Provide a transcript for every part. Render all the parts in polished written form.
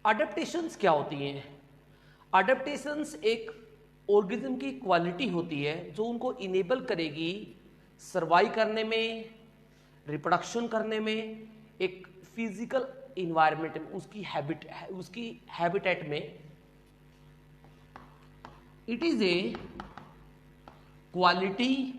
Adaptations क्या होती हैं? अडेप्टेशंस एक ऑर्गेनिज्म की क्वालिटी होती है जो उनको इनेबल करेगी सर्वाइव करने में, रिप्रोडक्शन करने में, एक फिजिकल इन्वायरमेंट में, उसकी हैबिटेट में। It is a quality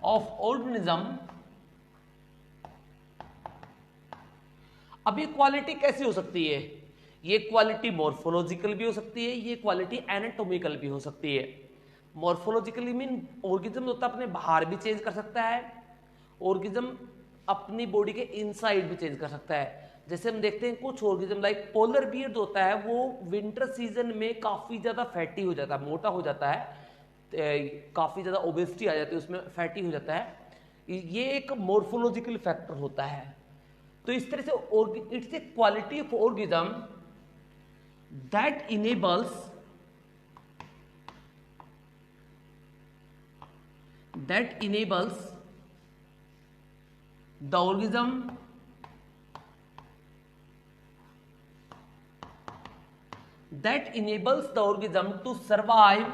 of organism. अब ये क्वालिटी कैसी हो सकती है? ये क्वालिटी मॉर्फोलॉजिकल भी हो सकती है, ये क्वालिटी एनाटॉमिकल भी हो सकती है। मॉर्फोलॉजिकली मीन ऑर्गेनिज्म होता है अपने बाहर भी चेंज कर सकता है, ऑर्गेनिज्म अपनी बॉडी के इनसाइड भी चेंज कर सकता है। जैसे हम देखते हैं कुछ ऑर्गेनिज्म लाइक पोलर बियर होता है, वो विंटर सीजन में काफी ज्यादा फैटी हो जाता है, मोटा हो जाता है, काफी ज्यादा ओबेसिटी आ जाती है, उसमें फैटी हो जाता है। ये एक मॉर्फोलॉजिकल फैक्टर होता है। तो इस तरह से it's a quality of organism that enables the organism to survive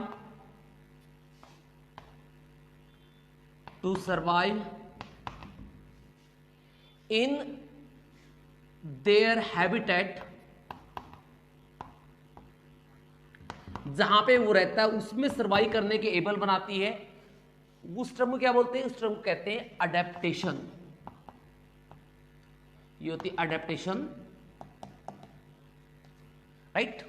in their habitat, जहां पे वो रहता है उसमें सर्वाइव करने के एबल बनाती है। उस टर्म को क्या बोलते हैं? उस टर्म को कहते हैं अडेप्टेशन। ये होती है अडेप्टेशन, राइट।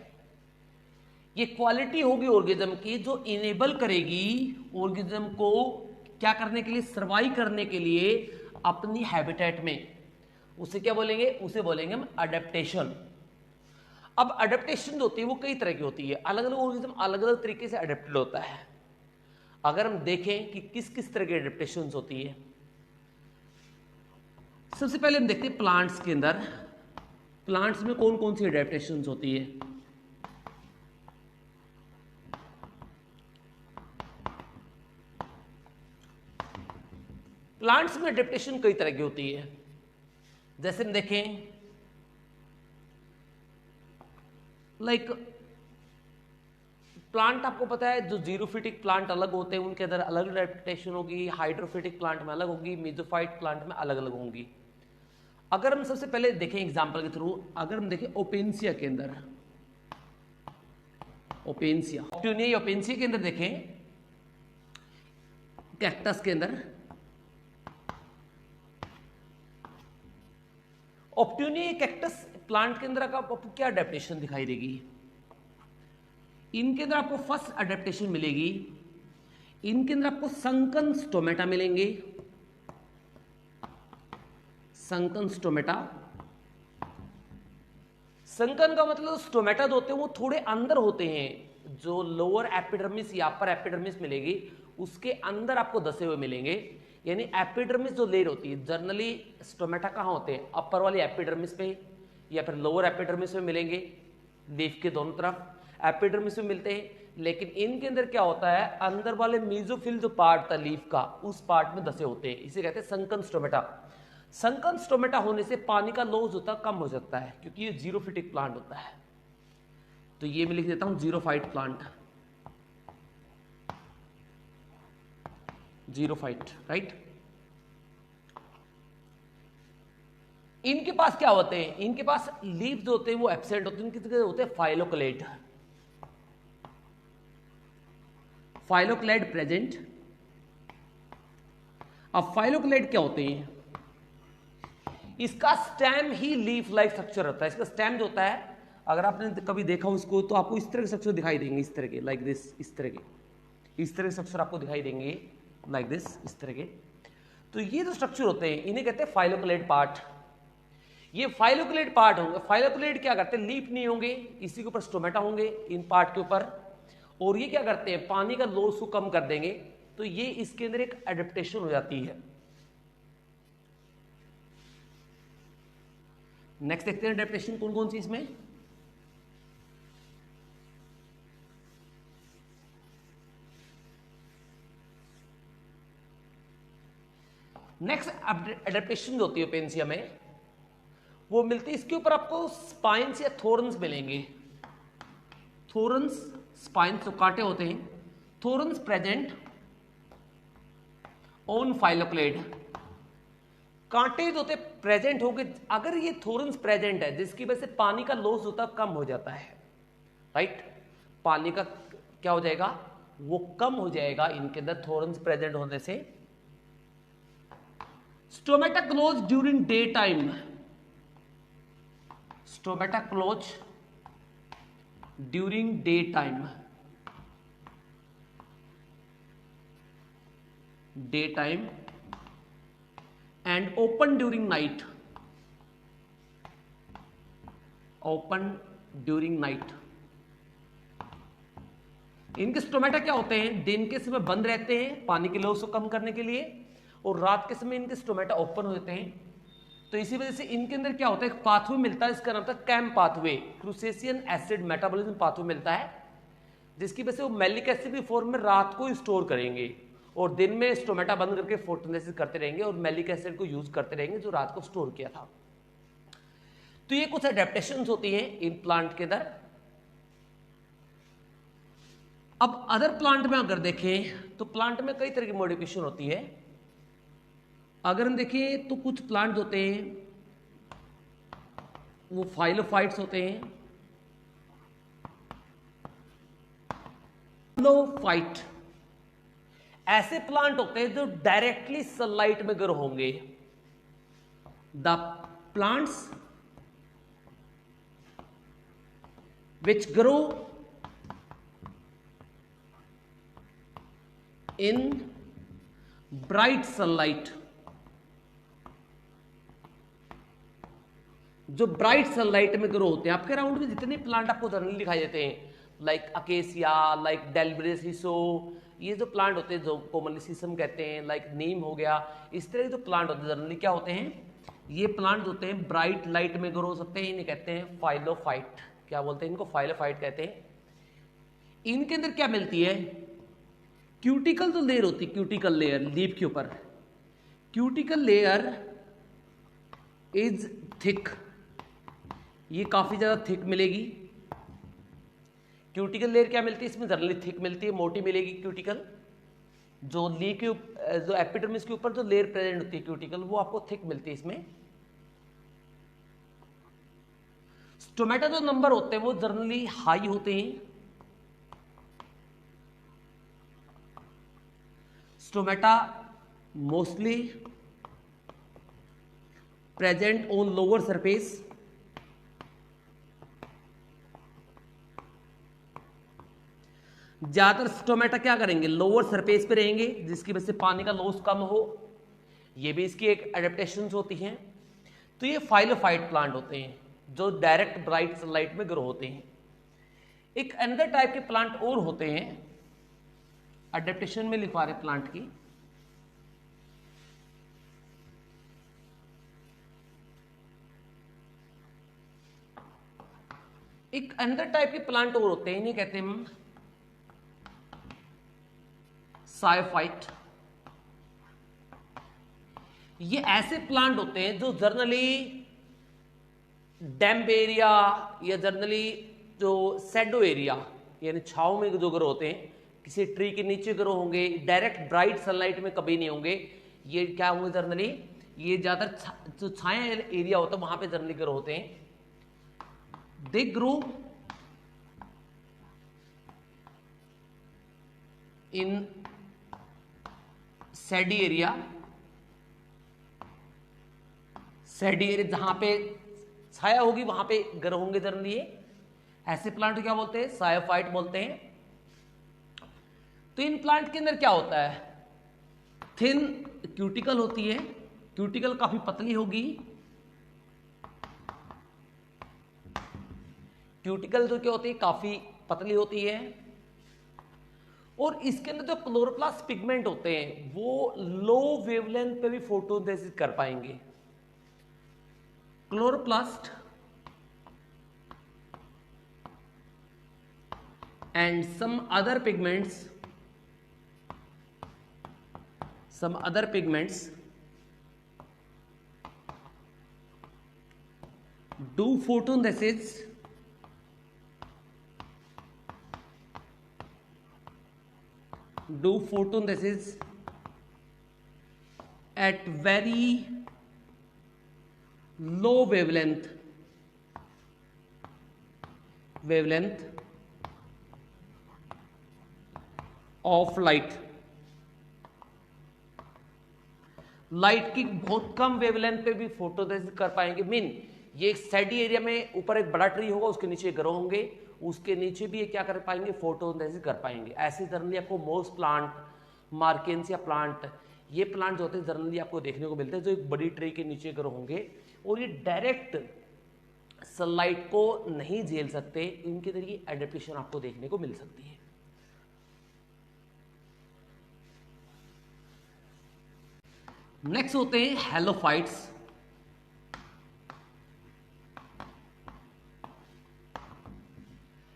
ये क्वालिटी होगी ऑर्गेनिज्म की जो इनेबल करेगी ऑर्गेनिज्म को क्या करने के लिए? सर्वाइव करने के लिए अपनी हैबिटेट में। उसे क्या बोलेंगे? उसे बोलेंगे हम अडेप्टेशन। अब अडेप्टेशन जो होती है वो कई तरह की होती है, अलग अलग ऑर्गेनिज्म अलग अलग तरीके से अडेप्टेड होता है। अगर हम देखें कि किस किस तरह की अडेप्टेशन होती है, सबसे पहले हम देखते हैं प्लांट्स के अंदर, प्लांट्स में कौन कौन सी अडेप्टेशन होती है। प्लांट्स में अडेप्टेशन कई तरह की होती है। जैसे हम देखें लाइक प्लांट, आपको पता है जो जीरोफिटिक प्लांट अलग होते हैं उनके अंदर अलग अडेप्टेशन होगी, हाइड्रोफिटिक प्लांट में अलग होगी, मेसोफाइट प्लांट में अलग अलग होंगी। अगर हम सबसे पहले देखें एग्जांपल के थ्रू, अगर हम देखें ओपेंसिया के अंदर, ओपेंसिया के अंदर देखें, कैक्टस के अंदर, ऑप्ट्यूनिया कैक्टस प्लांट के अंदर आपको क्या अडेप्टेशन दिखाई देगी? इनके अंदर आपको फर्स्ट अडेप्टेशन मिलेगी, इनके अंदर आपको संकन स्टोमेटा मिलेंगे। संकन स्टोमेटा, संकन का मतलब स्टोमेटा जो होते हैं वो थोड़े अंदर होते हैं, जो लोअर एपिडर्मिस या अपर एपिडर्मिस मिलेगी उसके अंदर आपको दसे हुए मिलेंगे। यानी एपिडर्मिस जो लेयर होती है, जनरली स्टोमेटा कहाँ होते हैं? अपर वाली एपिडर्मिस पे या फिर लोअर एपिडर्मिस में मिलेंगे, लीफ के दोनों तरफ एपिडर्मिस में मिलते हैं। लेकिन इनके अंदर क्या होता है? अंदर वाले मेसोफिल जो पार्ट था लीफ का, उस पार्ट में दसे होते हैं, इसे कहते हैं संकन स्टोमेटा। संकन स्टोमेटा होने से पानी का लॉस होता कम हो जाता है, क्योंकि ये जीरोफिटिक प्लांट होता है। तो ये मैं लिख देता हूं जीरोफाइट प्लांट, जीरोफाइट, राइट। इनके पास क्या होते हैं? इनके पास लीफ जो होते हैं वो एब्सेंट होते हैं, इनके जगह होते हैं फाइलोक्लेट, फाइलोक्लेट प्रेजेंट। अब फाइलोक्लेट क्या होते हैं? इसका स्टेम ही लीफ लाइक स्ट्रक्चर होता है। इसका स्टेम जो होता है, अगर आपने कभी देखा उसको तो आपको इस तरह के स्ट्रक्चर दिखाई देंगे, इस तरह के, लाइक दिस, इस तरह के स्ट्रक्चर आपको दिखाई देंगे लाइक दिस, इस तरह के। तो ये जो स्ट्रक्चर होते हैं इन्हें कहते हैं फाइलोक्लेट पार्ट। ये फाइलोक्लेट पार्ट होंगे। फाइलोक्लेट क्या करते हैं? लीफ नहीं होंगे, इसी के ऊपर स्टोमेटा होंगे इन पार्ट के ऊपर, और ये क्या करते हैं? पानी का लॉस को कम कर देंगे। तो ये इसके अंदर एक एडेप्टेशन हो जाती है। नेक्स्ट देखते हैं एडेप्टेशन कौन कौन सी इसमें। नेक्स्ट एडेप्टेशन जो होती है ओपेंसिया में, वो मिलती है, इसके ऊपर आपको स्पाइन्स या थोरन्स मिलेंगे। थोरन्स, स्पाइन्स तो कांटे होते हैं, थोरन्स प्रेजेंट ऑन फाइलोक्लेड, कांटे जो होते प्रेजेंट होंगे। अगर ये थोरन्स प्रेजेंट है जिसकी वजह से पानी का लॉस होता कम हो जाता है, राइट, पानी का क्या हो जाएगा, वो कम हो जाएगा इनके अंदर थोरन्स प्रेजेंट होने से। Stomata close during day time, stomata close during day time, day time and open during night, open during night. इनके स्टोमेटा क्या होते हैं, दिन के समय बंद रहते हैं पानी के लॉस को कम करने के लिए, और रात के समय इनके स्टोमेटा ओपन हो जाते हैं। तो इसी वजह से इनके अंदर क्या होता है, एक पाथवे मिलता है, इसका नाम था CAM pathway, crassulacean acid metabolism pathway मिलता है, जिसकी वजह से वो मैलिक एसिड की फॉर्म में रात को स्टोर करेंगे और दिन में स्टोमेटा बंद करके फोटोसिंथेसिस करते रहेंगे और मैलिक एसिड को यूज करते रहेंगे जो रात को स्टोर किया था। तो ये कुछ एडेप्टेशंस होती हैं इन प्लांट के अंदर। अब अदर प्लांट में अगर देखें तो प्लांट में कई तरह की मॉडिफिकेशन होती है। अगर हम देखें तो कुछ प्लांट होते हैं वो फाइलोफाइट्स होते हैं, फाइट ऐसे प्लांट होते हैं जो डायरेक्टली सनलाइट में ग्रो होंगे। The plants which grow in bright sunlight, जो ब्राइट सनलाइट में ग्रो होते हैं। आपके अराउंड में जितने प्लांट आपको जनरली दिखाई देते हैं, लाइक अकेसिया, लाइक डेलब्रेसिसो, ये जो प्लांट होते हैं जो कॉमनली सीसम कहते हैं, लाइक नीम हो गया, इस तरह के जो प्लांट होते हैं जनरली क्या होते हैं, ये प्लांट होते हैं ब्राइट लाइट में ग्रो हो सकते हैं। इन्हें कहते हैं फाइलोफाइट। क्या बोलते हैं इनको, फाइलोफाइट कहते हैं। इनके अंदर क्या मिलती है, क्यूटिकल जो लेयर होती है, क्यूटिकल लेयर लीफ के ऊपर, क्यूटिकल लेयर इज थिक, ये काफी ज्यादा थिक मिलेगी। क्यूटिकल लेयर क्या मिलती है इसमें, जनरली थिक मिलती है, मोटी मिलेगी क्यूटिकल। जो लीफ के जो एपिडर्मिस के ऊपर जो लेयर प्रेजेंट होती है क्यूटिकल, वो आपको थिक मिलती है इसमें। स्टोमेटा जो नंबर होते हैं वो जनरली हाई होते हैं। Stomata mostly present on lower surface, ज्यादातर स्टोमेटा क्या करेंगे, लोअर सरफेस पे रहेंगे, जिसकी वजह से पानी का लॉस कम हो। ये भी इसकी एक एडेप्टेशंस होती हैं। तो ये फाइलोफाइट प्लांट होते हैं जो डायरेक्ट ब्राइट सनलाइट में ग्रो होते हैं। एक अनदर टाइप के प्लांट और होते हैं, एडेप्टेशन में लिखवा रहे प्लांट की, एक अनदर टाइप के प्लांट और होते हैं, इन्हें कहते हैं हम साइफाइट। ये ऐसे प्लांट होते हैं जो जनरली डैम्प एरिया या जनरली जो सैडो एरिया यानी छांव में जो ग्रो होते हैं, किसी ट्री के नीचे ग्रो होंगे, डायरेक्ट ब्राइट सनलाइट में कभी नहीं होंगे। ये क्या होंगे जनरली, ये ज्यादातर जो छाया एरिया होता है वहां पे जनरली ग्रो होते हैं। They grow in सैडी area, सैडी area जहां पे छाया होगी वहां पे ग्रो होंगे जनरली। ऐसे प्लांट क्या बोलते हैं, सायोफाइट बोलते हैं। तो इन प्लांट के अंदर क्या होता है, थिन क्यूटिकल होती है, क्यूटिकल काफी पतली होगी। क्यूटिकल जो क्या होती है काफी पतली होती है, और इसके अंदर जो क्लोरोप्लास्ट पिगमेंट होते हैं वो लो वेवलेंथ पे भी फोटोसिंथेसिस कर पाएंगे। Chloroplast and some other pigments do photosynthesis at very low wavelength of light की बहुत कम वेवलेंथ पे भी फोटोसिंथेसिस कर पाएंगे। मीन ये एक स्टेडी एरिया में ऊपर एक बड़ा ट्री होगा, उसके नीचे ग्रो होंगे, उसके नीचे भी ये क्या कर पाएंगे, फोटोसिंथेसिस कर पाएंगे। ऐसे जनरली आपको मोस प्लांट, मार्केंसिया प्लांट, ये प्लांट जो होते हैं जनरली आपको देखने को मिलते हैं जो एक बड़ी ट्री के नीचे ग्रो होंगे और ये डायरेक्ट सनलाइट को नहीं झेल सकते। इनके जरिए एडेप्टेशन आपको देखने को मिल सकती है। नेक्स्ट होते हैं हैलोफाइट्स।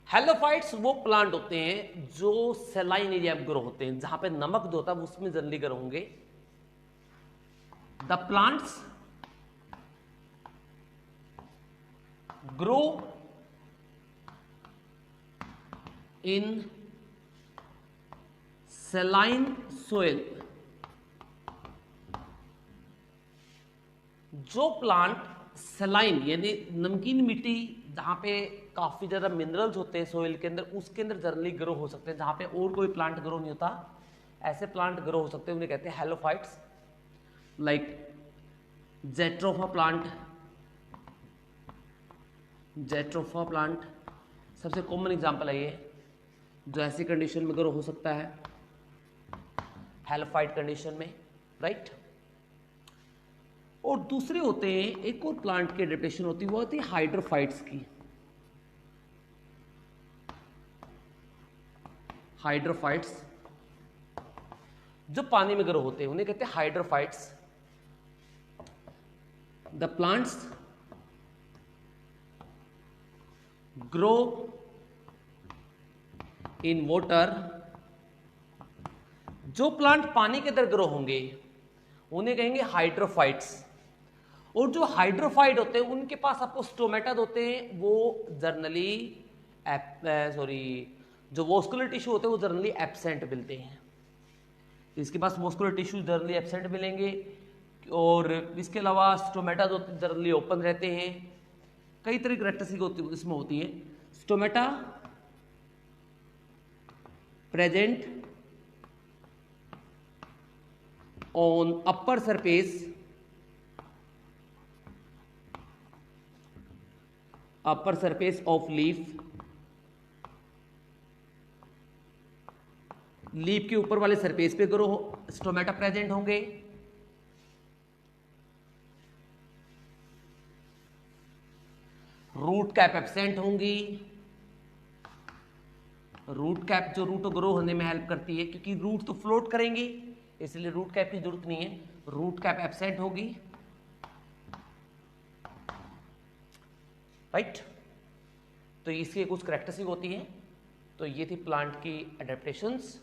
हैलोफाइट्स वो प्लांट होते हैं जो सेलाइन एरिया में ग्रो होते हैं, जहां पे नमक जो होता है उसमें जनरली ग्रो होंगे। The plants grow in सेलाइन soil. जो प्लांट सेलाइन यानी नमकीन मिट्टी जहां पे काफी ज्यादा मिनरल्स होते हैं सोइल के अंदर, उसके अंदर जनरली ग्रो हो सकते हैं, जहां पे और कोई प्लांट ग्रो नहीं होता, ऐसे प्लांट ग्रो हो सकते हैं, उन्हें कहते हैं हैलोफाइट्स। लाइक जेट्रोफा प्लांट सबसे कॉमन एग्जांपल है ये, जो ऐसी कंडीशन में ग्रो हो सकता है हैलोफाइट कंडीशन में, राइट। और दूसरे होते हैं, एक और प्लांट की एडेप्टेशन होती है, वो होती है हाइड्रोफाइट्स की। हाइड्रोफाइट्स जो पानी में ग्रो होते हैं उन्हें कहते हैं hydrophytes. The plants grow in water. जो प्लांट पानी के अंदर ग्रो होंगे उन्हें कहेंगे हाइड्रोफाइट्स। और जो हाइड्रोफाइट होते हैं उनके पास आपको स्टोमेटा होते हैं, वो जर्नली जो वॉस्कुलर टिश्यू होते हैं वो जर्नली एब्सेंट मिलते हैं। इसके पास वॉस्कुलर टिश्यू जर्नली एब्सेंट मिलेंगे और इसके अलावा स्टोमेटा जो जर्नली ओपन रहते हैं। कई तरह की कैरेक्टरिस्टिक इसमें होती है। Stomata present on upper surface of leaf के ऊपर वाले सरफेस पे ग्रो स्टोमेटा प्रेजेंट होंगे। रूट कैप एब्सेंट होंगी। रूट कैप जो रूट ग्रो होने में हेल्प करती है, क्योंकि रूट तो फ्लोट करेंगे इसलिए रूट कैप की जरूरत नहीं है, रूट कैप एब्सेंट होगी, राइट। तो इसकी कुछ कैरेक्टरिस्टिक होती है। तो ये थी प्लांट की एडेप्टेशंस।